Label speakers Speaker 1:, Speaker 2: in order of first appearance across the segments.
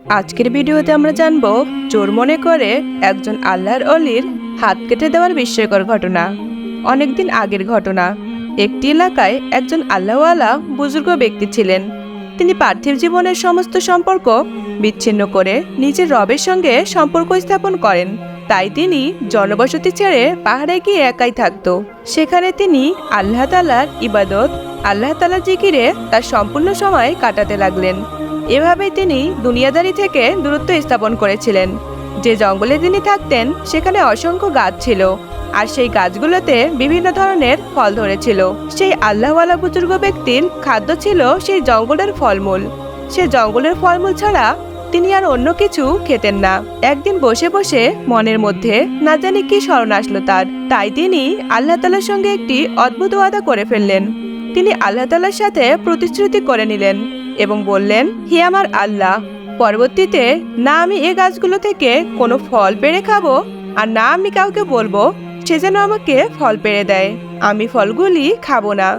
Speaker 1: আজকের ভিডিওতে আমরা জানব চোর মনে করে একজন আল্লাহর অলির হাত কেটে দেওয়ার বিস্ময়কর ঘটনা। অনেকদিন আগের ঘটনা। একটি এলাকায় একজন আল্লাহওয়ালা বুজুর্গ ব্যক্তি ছিলেন। তিনি পার্থিব জীবনের সমস্ত সম্পর্ক বিচ্ছিন্ন করে নিজের রবের সঙ্গে সম্পর্ক স্থাপন করেন। তাই তিনি জনবসতি ছেড়ে পাহাড়ে গিয়ে একাই থাকত। সেখানে তিনি আল্লাহ তাআলার ইবাদত, আল্লাহ তাআলার জিকিরে তার সম্পূর্ণ সময় কাটাতে লাগলেন। এভাবেই তিনি দুনিয়াদারি থেকে দূরত্ব স্থাপন করেছিলেন। যে জঙ্গলে তিনি থাকতেন সেখানে অসংখ্য গাছ ছিল, আর সেই গাছগুলোতে বিভিন্ন ধরনের ফল ধরেছিল। সেই আল্লাহওয়ালা বুজুর্গ ব্যক্তির খাদ্য ছিল সেই জঙ্গলের ফলমূল। সে জঙ্গলের ফলমূল ছাড়া তিনি আর অন্য কিছু খেতেন না। একদিন বসে বসে মনের মধ্যে না জানি কি স্মরণ আসলো তার। তাই তিনি আল্লাহ তাআলার সঙ্গে একটি অদ্ভুত ওয়াদা করে ফেললেন। তিনি আল্লাহ তাআলার সাথে প্রতিশ্রুতি করে নিলেন এবং বললেন, হে আমার আল্লাহ, পরবর্তীতে না আমি এই গাছগুলো থেকে কোনো ফল পেড়ে খাবো, আর না আমি কাউকে বলবো সে যেন আমাকে ফল পেড়ে দেয়। আমি ফলগুলি খাবো না।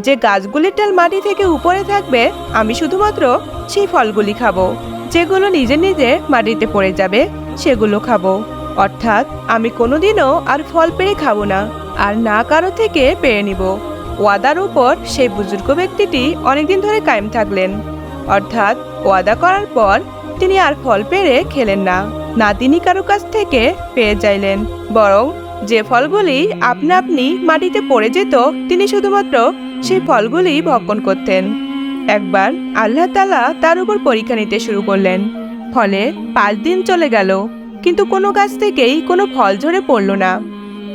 Speaker 1: যে গাছগুলির ডাল মাটি থেকে উপরে থাকবে আমি শুধুমাত্র সেই ফলগুলি খাবো। যেগুলো নিজে নিজে মাটিতে পড়ে যাবে সেগুলো খাবো। অর্থাৎ আমি কোনোদিনও আর ফল পেড়ে খাবো না, আর না কারো থেকে পেড়ে নিব। ওয়াদার উপর সেই বুজুর্গ ব্যক্তিটি অনেকদিন ধরে কায়েম থাকলেন। অর্থাৎ ওয়াদা করার পর তিনি আর ফল পেড়ে খেলেন না, না তিনি কারো কাছ থেকে পেয়ে চাইলেন, বরং যে ফলগুলি আপনা আপনি মাটিতে পড়ে যেত তিনি শুধুমাত্র সেই ফলগুলি ভক্ষণ করতেন। একবার আল্লাহ তাআলা তার উপর পরীক্ষা নিতে শুরু করলেন। ফলে 5 দিন চলে গেল, কিন্তু কোনো গাছ থেকেই কোনো ফল ঝরে পড়ল না।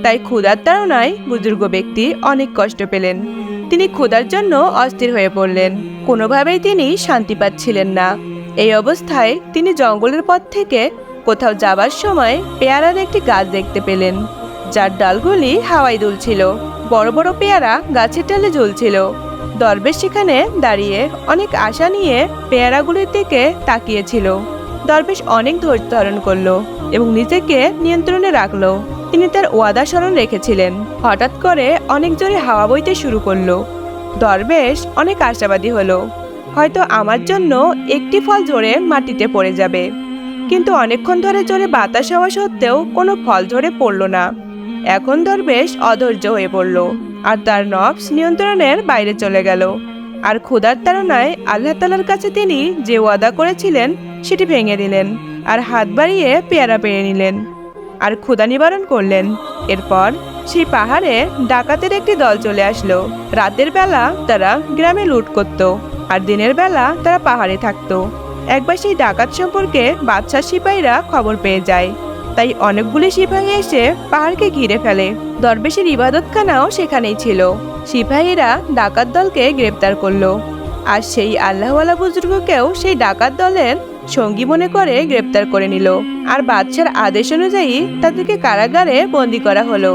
Speaker 1: তাই ক্ষুধার তাড়নায় বুজুর্গ ব্যক্তি অনেক কষ্ট পেলেন। তিনি ক্ষুধার জন্য অস্থির হয়ে পড়লেন। কোনোভাবেই তিনি শান্তি পাচ্ছিলেন না। এই অবস্থায় তিনি জঙ্গলের পথ থেকে কোথাও যাবার সময় পেয়ারার একটি গাছ দেখতে পেলেন, যার ডালগুলি হাওয়ায় দুলছিল। বড় বড় পেয়ারা গাছের ডালে ঝুলছিল। দরবেশ সেখানে দাঁড়িয়ে অনেক আশা নিয়ে পেয়ারাগুলির দিকে তাকিয়েছিল। দরবেশ অনেক ধৈর্য ধারণ করলো এবং নিজেকে নিয়ন্ত্রণে রাখলো। তিনি তার ওয়াদা স্মরণ রেখেছিলেন। হঠাৎ করে অনেক জোরে হাওয়া বইতে শুরু করলো। দরবেশ অনেক আশাবাদী হলো, হয়তো আমার জন্য একটি ফল ঝরে মাটিতে পড়ে যাবে। কিন্তু অনেকক্ষণ ধরে জোরে বাতাস হওয়া সত্ত্বেও কোনো ফল ঝরে পড়ল না। এখন দরবেশ অধৈর্য হয়ে পড়ল, আর তার নফস নিয়ন্ত্রণের বাইরে চলে গেল। আর ক্ষুধার তাড়নায় আল্লাহ তাআলার কাছে তিনি যে ওয়াদা করেছিলেন সেটি ভেঙে দিলেন, আর হাত বাড়িয়ে পেয়ারা পেড়ে নিলেন, আর ক্ষুধা নিবারণ করলেন। এরপর সেই পাহাড়ে ডাকাতের একটি দল চলে আসলো। রাতের বেলা তারা গ্রামে লুট করত, আর দিনের বেলা তারা পাহাড়ে থাকতো। একবার সেই ডাকাত সম্পর্কে বাদশার সিপাহীরা খবর পেয়ে যায়। তাই অনেকগুলি সিপাহী এসে পাহাড়কে ঘিরে ফেলে। দরবেশের ইবাদতখানাও সেখানেই ছিল। সিপাহীরা ডাকাত দলকে গ্রেপ্তার করলো, আর সেই আল্লাহওয়ালা বুজুর্গকেও সেই ডাকাত দলের সঙ্গী মনে করে গ্রেপ্তার করে নিল। আর বাদশার আদেশ অনুযায়ী তাদেরকে কারাগারে বন্দী করা হলো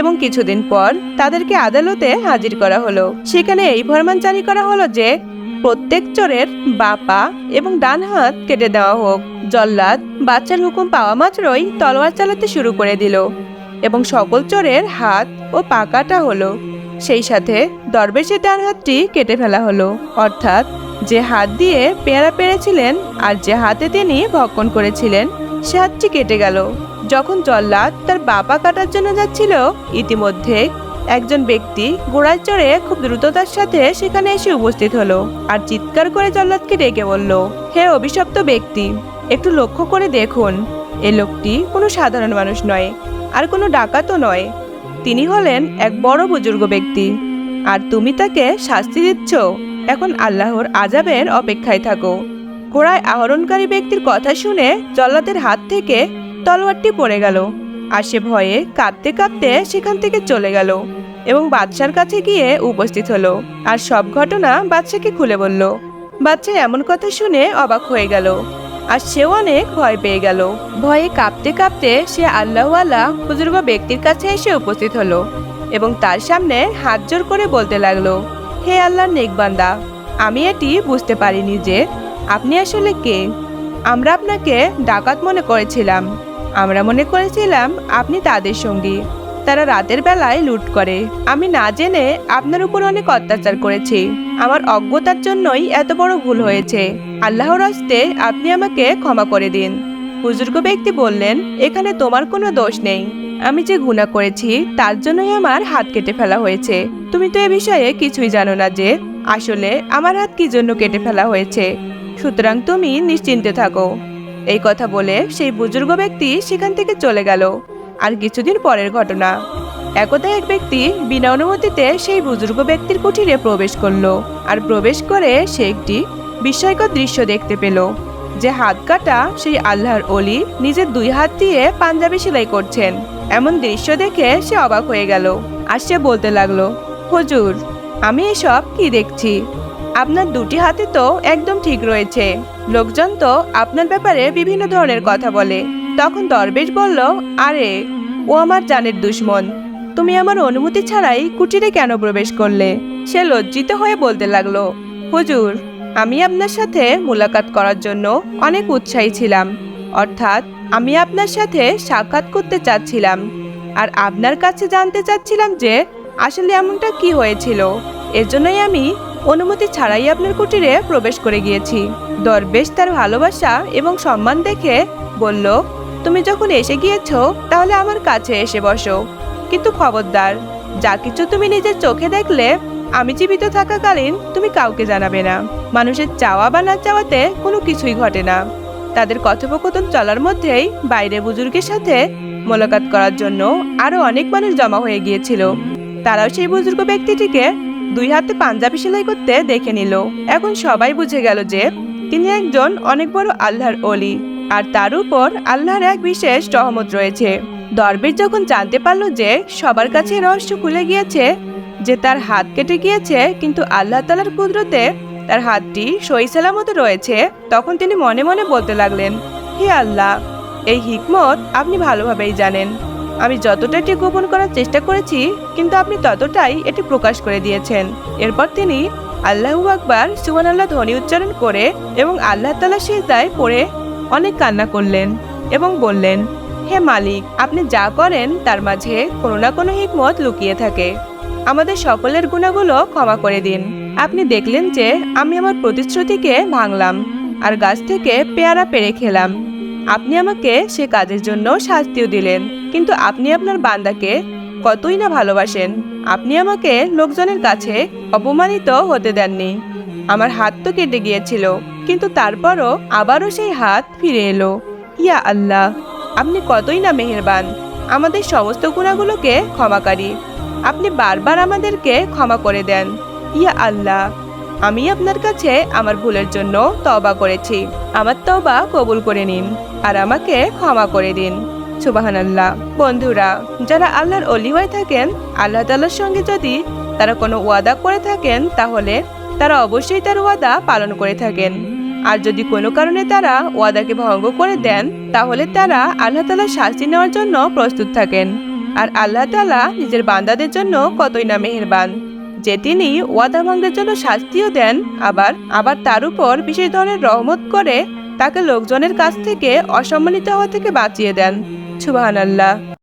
Speaker 1: এবং কিছুদিন পর তাদেরকে আদালতে হাজির করা হলো। সেখানে এই ফরমান জারি করা হলো যে প্রত্যেক চোরের বাঁ পা এবং ডান হাত কেটে দেওয়া হোক। জল্লাদ বাদশার হুকুম পাওয়া মাত্রই তলোয়ার চালাতে শুরু করে দিল এবং সকল চোরের হাত ও পা কাটা হলো। সেই সাথে দরবেশের ডান হাতটি কেটে ফেলা হলো, অর্থাৎ যে হাত দিয়ে পেয়ারা পেড়েছিলেন আর যে হাতে তিনি ভক্ষণ করেছিলেন সে হাতটি কেটে গেল। যখন জল্লাদ তার বাঁ পা কাটার জন্য যাচ্ছিল, ইতিমধ্যে একজন ব্যক্তি ঘোড়ায় চড়ে খুব দ্রুততার সাথে সেখানে এসে উপস্থিত হলো, আর চিৎকার করে জল্লাদকে ডেকে বলল, হে অভিশপ্ত ব্যক্তি, একটু লক্ষ্য করে দেখুন, এ লোকটি কোনো সাধারণ মানুষ নয়, আর কোনো ডাকাতও নয়। তিনি হলেন এক বড় বুজুর্গ ব্যক্তি, আর তুমি তাকে শাস্তি দিচ্ছ। এখন আল্লাহর আযাবের অপেক্ষায় থাকো। ঘোড়ায় আরোহণকারী ব্যক্তির কথা শুনে জল্লাদের হাত থেকে তলোয়ারটি পড়ে গেল, আর সে ভয়ে কাঁপতে কাঁপতে সেখান থেকে চলে গেল এবং বাদশার কাছে গিয়ে উপস্থিত হলো, আর সব ঘটনা বাদশাকে খুলে বলল। বাদশা এমন কথা শুনে অবাক হয়ে গেল, আর সেও অনেক ভয় পেয়ে গেল। ভয়ে কাঁপতে কাঁপতে সে আল্লাহওয়ালা বুজুর্গ ব্যক্তির কাছে এসে উপস্থিত হলো এবং তার সামনে হাত জোড় করে বলতে লাগলো, হে আল্লাহর নেক বান্দা, আমি এটি বুঝতে পারিনি যে আপনি আসলে কে। আমরা আপনাকে ডাকাত মনে করেছিলাম। আমরা মনে করেছিলাম আপনি তাদের সঙ্গী, তারা রাতের বেলায় লুট করে। আমি না জেনে আপনার উপর অনেক অত্যাচার করেছি। আমার অজ্ঞতার জন্যই এত বড় ভুল হয়েছে। আল্লাহর হস্তে আপনি আমাকে ক্ষমা করে দিন। বুজুর্গ ব্যক্তি বললেন, এখানে তোমার কোনো দোষ নেই। আমি যে গুনাহ করেছি তার জন্যই আমার হাত কেটে ফেলা হয়েছে। তুমি তো এ বিষয়ে কিছুই জানো না যে আসলে আমার হাত কি জন্য কেটে ফেলা হয়েছে। সুতরাং তুমি নিশ্চিন্তে থাকো। এই কথা বলে সেই বুজুর্গ ব্যক্তি সেখান থেকে চলে গেল। আর কিছুদিন পরের ঘটনা, একদা এক ব্যক্তি বিনা অনুমতিতে সেই বুজুর্গ ব্যক্তির কুঠিরে প্রবেশ করলো। আর প্রবেশ করে সে একটি বিস্ময়কর দৃশ্য দেখতে পেল, যে হাত কাটা সেই আল্লাহর ওলি নিজের 2 হাত দিয়ে পাঞ্জাবি সেলাই করছেন। এমন দৃশ্য দেখে সে অবাক হয়ে গেল। আর সে বলতে লাগলো, হুজুর, আমি এসব কি দেখছি? আপনার 2টি হাতে তো একদম ঠিক রয়েছে। লোকজন তো আপনার ব্যাপারে বিভিন্ন ধরনের কথা বলে। তখন দরবেশ বলল, আরে ও আমার জানের দুশমন। তুমি আমার অনুমতি ছাড়াই কুটিরে কেন প্রবেশ করলে? সে লজ্জিত হয়ে বলতে লাগলো, হুজুর, আমি আপনার সাথে মুলাকাত করার জন্য অনেক উৎসাহী ছিলাম। অর্থাৎ আমি আপনার সাথে সাক্ষাৎ করতে চাচ্ছিলাম। আর আপনার কাছে জানতে চাচ্ছিলাম যে আসলে এমনটা কি হয়েছিল। এর জন্যই আমি অনুমতি ছাড়াই আপনার কুটিরে প্রবেশ করে গিয়েছি। দরবেশ তার ভালোবাসা এবং সম্মান দেখে বলল, তুমি যখন এসে গিয়েছো তাহলে আমার কাছে এসে বসো। কিন্তু খবরদার, যা কিছু তুমি নিজের চোখে দেখলে আমি জীবিত থাকাকালীন তুমি কাউকে জানাবে না। মানুষের চাওয়া বা না চাওয়াতে কোনো কিছুই ঘটে না। তাদের কথোপকথন চলার মধ্যেই বাইরে বুজুর্গের সাথে মোলাকাত করার জন্য আরো অনেক মানুষ জমা হয়ে গিয়েছিল। তারাও সেই বুজুর্গ ব্যক্তিটিকে 2 হাতে পাঞ্জাবি সেলাই করতে দেখে নিল। এখন সবাই বুঝে গেল যে তিনি একজন অনেক বড় আল্লাহর ওলি, আর তার উপর আল্লাহর এক বিশেষ রহমত রয়েছে। দরবেশ যখন জানতে পারল যে সবার কাছে রহস্য খুলে গিয়েছে, যে তার হাত কেটে গিয়েছে কিন্তু আল্লাহ তাআলার কুদরতে তার হাতটি সহি সালামতে রয়েছে, তখন তিনি মনে মনে বলতে লাগলেন, হে আল্লাহ, এই হিকমত আপনি ভালোভাবেই জানেন। আমি যতটা এটি গোপন করার চেষ্টা করেছি, কিন্তু আপনি ততটাই এটি প্রকাশ করে দিয়েছেন। এরপর তিনি আল্লাহু আকবার সুবহানাল্লাহ ধ্বনি উচ্চারণ করে এবং আল্লাহ তাআলার সিজদায় পড়ে অনেক কান্না করলেন এবং বললেন, হে মালিক, আপনি যা করেন তার মাঝে কোনো না কোনো হিকমত লুকিয়ে থাকে। আমাদের সকলের গুনাহগুলো ক্ষমা করে দিন। আপনি দেখলেন যে আমি আমার প্রতিশ্রুতিকে ভাঙলাম আর গাছ থেকে পেয়ারা পেড়ে খেলাম। আপনি আমাকে সে কাজের জন্য শাস্তিও দিলেন, কিন্তু আপনি আপনার বান্দাকে কতই না ভালোবাসেন। আপনি আমাকে লোকজনের কাছে অপমানিত হতে দেননি। আমার হাত তো কেটে গিয়েছিল, কিন্তু তারপরও আবারও সেই হাত ফিরে এলো। ইয়া আল্লাহ, আপনি কতই না মেহেরবান, আমাদের সমস্ত গুনাহগুলোকে ক্ষমাকারী। আপনি বারবার আমাদেরকে ক্ষমা করে দেন। ইয়া আল্লাহ, আমি আপনার কাছে আমার ভুলের জন্য তওবা করেছি। আমার তওবা কবুল করে নিন আর আমাকে ক্ষমা করে দিন। সুবহানাল্লাহ। বন্ধুরা, যারা আল্লাহর ওলি হয়ে থাকেন, আল্লাহ তাআলার সঙ্গে যদি তারা কোনো ওয়াদা করে থাকেন, তাহলে তারা অবশ্যই তার ওয়াদা পালন করে থাকেন। আর যদি কোনো কারণে তারা ওয়াদাকে ভঙ্গ করে দেন, তাহলে তারা আল্লাহ তাআলার শাস্তি নেওয়ার জন্য প্রস্তুত থাকেন। আর আল্লাহ তাআলা নিজের বান্দাদের জন্য কতই না মেহেরবান, যে তিনি ওয়াদা ভঙ্গের জন্য শাস্তিও দেন, আবার তার উপর বিশেষ ধরনের রহমত করে তাকে লোকজনের কাছ থেকে অসম্মানিত হওয়া থেকে বাঁচিয়ে দেন। সুবহানাল্লাহ।